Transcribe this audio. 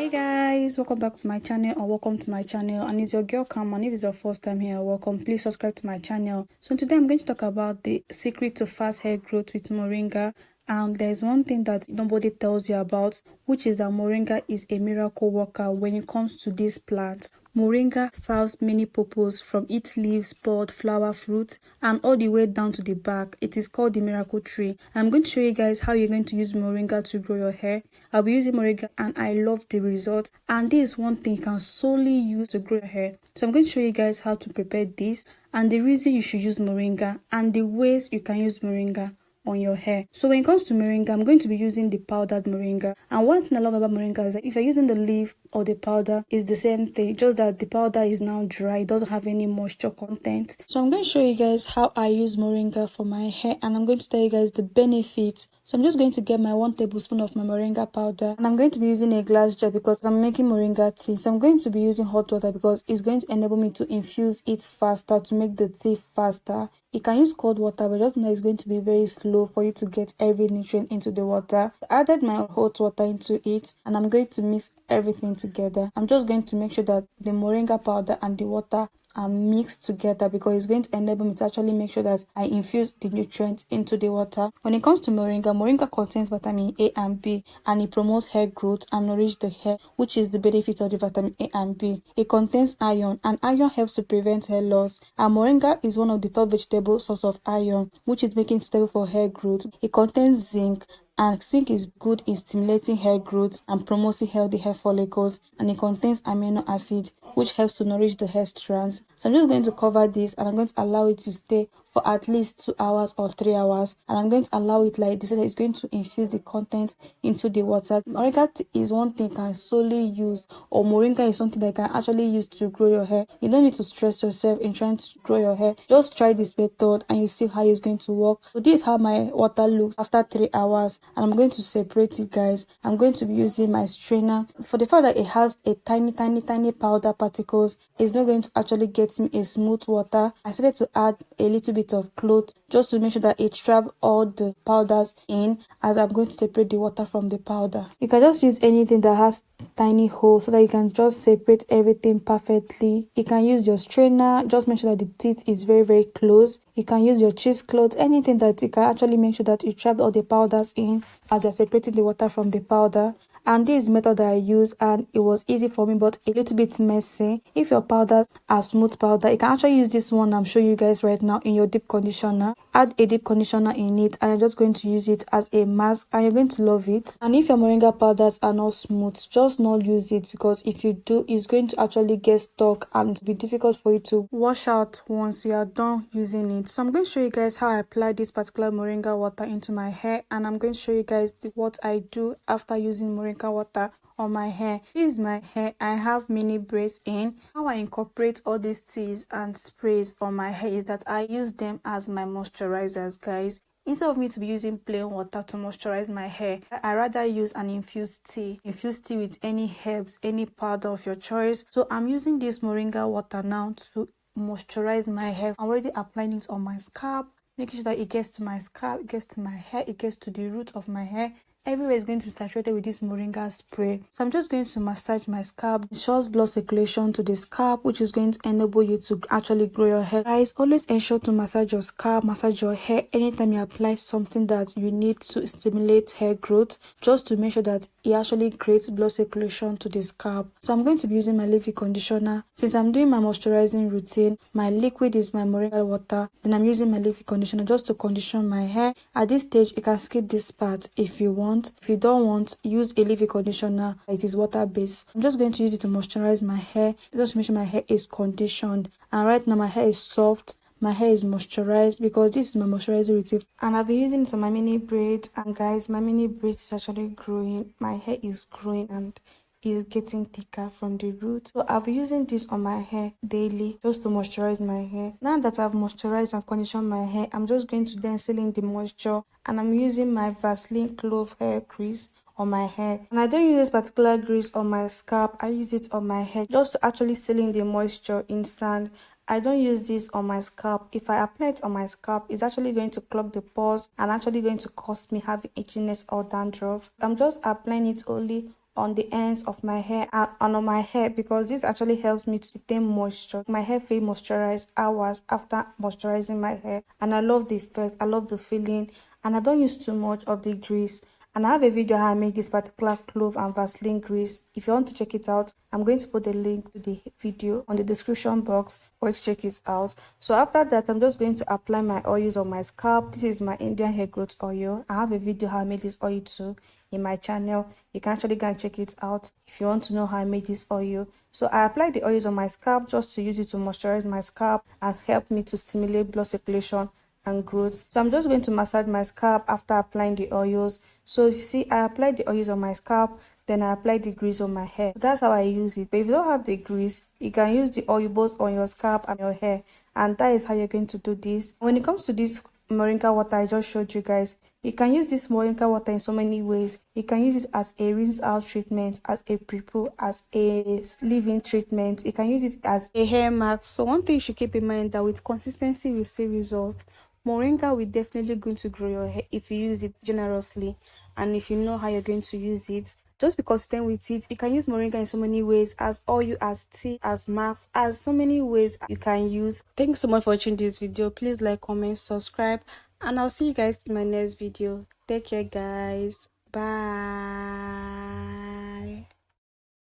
Hi guys, welcome back to my channel or welcome to my channel, and it's your girl Cam, and if it's your first time here, welcome. Please subscribe to my channel. So today I'm going to talk about the secret to fast hair growth with Moringa. And there's one thing that nobody tells you about, which is that Moringa is a miracle worker when it comes to this plant. Moringa serves many purposes, from its leaves, pod, flower, fruit, and all the way down to the bark. It is called the miracle tree. I'm going to show you guys how you're going to use Moringa to grow your hair. I'll be using Moringa and I love the result. And this is one thing you can solely use to grow your hair. So I'm going to show you guys how to prepare this and the reason you should use Moringa and the ways you can use Moringa on your hair. So when it comes to Moringa, I'm going to be using the powdered Moringa. And one thing I love about Moringa is that if you're using the leaf or the powder, it's the same thing, just that the powder is now dry, it doesn't have any moisture content. So I'm going to show you guys how I use Moringa for my hair, and I'm going to tell you guys the benefits. So I'm just going to get my 1 tablespoon of my Moringa powder, and I'm going to be using a glass jar because I'm making Moringa tea. So I'm going to be using hot water because it's going to enable me to infuse it faster, to make the tea faster. You can use cold water, but just know it's going to be very slow for you to get every nutrient into the water. I added my hot water into it, and I'm going to mix everything together. I'm just going to make sure that the Moringa powder and the water are mixed together because it's going to enable me to actually make sure that I infuse the nutrients into the water. When it comes to Moringa contains vitamin A and B, and it promotes hair growth and nourish the hair, which is the benefit of the vitamin A and B. It contains iron, and iron helps to prevent hair loss. And Moringa is one of the top vegetable source of iron, which is making it suitable for hair growth. It contains zinc, and zinc is good in stimulating hair growth and promoting healthy hair follicles, and it contains amino acid, which helps to nourish the hair strands. So I'm just going to cover this, and I'm going to allow it to stay for at least 2 hours or 3 hours, and I'm going to allow it like this so that it's going to infuse the content into the water. Moringa is one thing you can solely use, or Moringa is something that you can actually use to grow your hair. You don't need to stress yourself in trying to grow your hair. Just try this method and you see how it's going to work. So this is how my water looks after 3 hours, and I'm going to separate it, guys. I'm going to be using my strainer. For the fact that it has a tiny powder particles, it's not going to actually get me a smooth water. I decided to add a little bit of cloth just to make sure that it trap all the powders in, as I'm going to separate the water from the powder. You can just use anything that has tiny holes so that you can just separate everything perfectly. You can use your strainer, just make sure that the teeth is very close. You can use your cheesecloth, anything that you can actually make sure that you trap all the powders in as you're separating the water from the powder. And this is the method that I use, and it was easy for me but a little bit messy. If your powders are smooth powder, you can actually use this one I'm showing you guys right now in your deep conditioner. Add a deep conditioner in it, and you're just going to use it as a mask, and you're going to love it. And if your Moringa powders are not smooth, just not use it, because if you do, it's going to actually get stuck and it'll be difficult for you to wash out once you are done using it. So I'm going to show you guys how I apply this particular Moringa water into my hair, and I'm going to show you guys what I do after using Moringa water on my hair. This is my hair. I have mini braids in. How I incorporate all these teas and sprays on my hair is that I use them as my moisturizers, guys. Instead of me to be using plain water to moisturize my hair, I rather use an infused tea with any herbs, any powder of your choice. So I'm using this Moringa water now to moisturize my hair. I'm already applying it on my scalp, making sure that it gets to my scalp, it gets to my hair, it gets to the root of my hair. Everywhere is going to be saturated with this Moringa spray. So I'm just going to massage my scalp. It ensures blood circulation to the scalp, which is going to enable you to actually grow your hair. Guys, always ensure to massage your scalp, massage your hair anytime you apply something that you need to stimulate hair growth, just to make sure that it actually creates blood circulation to the scalp. So I'm going to be using my leave-in conditioner. Since I'm doing my moisturizing routine, my liquid is my Moringa water. Then I'm using my leave-in conditioner just to condition my hair. At this stage, you can skip this part if you want. If you don't want, use a leave-in conditioner. It is water based. I'm just going to use it to moisturize my hair, just to make sure my hair is conditioned. And right now my hair is soft, my hair is moisturized, because this is my moisturizing routine. And I've been using it on my mini braids, and guys, my mini braids is actually growing. My hair is growing and is getting thicker from the root. So I'll be using this on my hair daily just to moisturize my hair. Now that I've moisturized and conditioned my hair, I'm just going to then seal in the moisture, and I'm using my Vaseline Clove hair grease on my hair. And I don't use this particular grease on my scalp, I use it on my hair just to actually seal in the moisture instant. I don't use this on my scalp. If I apply it on my scalp, it's actually going to clog the pores and actually going to cause me having itchiness or dandruff. I'm just applying it only on the ends of my hair and on my hair, because this actually helps me to retain moisture. My hair feel moisturized hours after moisturizing my hair, and I love the effect, I love the feeling, and I don't use too much of the grease. And I have a video how I make this particular clove and Vaseline grease. If you want to check it out, I'm going to put the link to the video on the description box for you to check it out. So after that, I'm just going to apply my oils on my scalp. This is my Indian hair growth oil. I have a video how I made this oil too in my channel. You can actually go and check it out if you want to know how I made this oil. So I applied the oils on my scalp just to use it to moisturize my scalp and help me to stimulate blood circulation and growth. So I'm just going to massage my scalp after applying the oils. So you see, I applied the oils on my scalp, then I applied the grease on my hair. That's how I use it. But if you don't have the grease, you can use the oil both on your scalp and your hair, and that is how you're going to do this. When it comes to this moringa water I just showed you guys, you can use this moringa water in so many ways. You can use it as a rinse out treatment, as a pre-poo, as a leave-in treatment. You can use it as a hair mask. So one thing you should keep in mind that with consistency we see results. Moringa will definitely going to grow your hair if you use it generously, and if you know how you're going to use it. Just be consistent with it. You can use moringa in so many ways, as oil, as tea, as mask, as so many ways you can use. Thanks so much for watching this video. Please like, comment, subscribe, and I'll see you guys in my next video. Take care guys. Bye.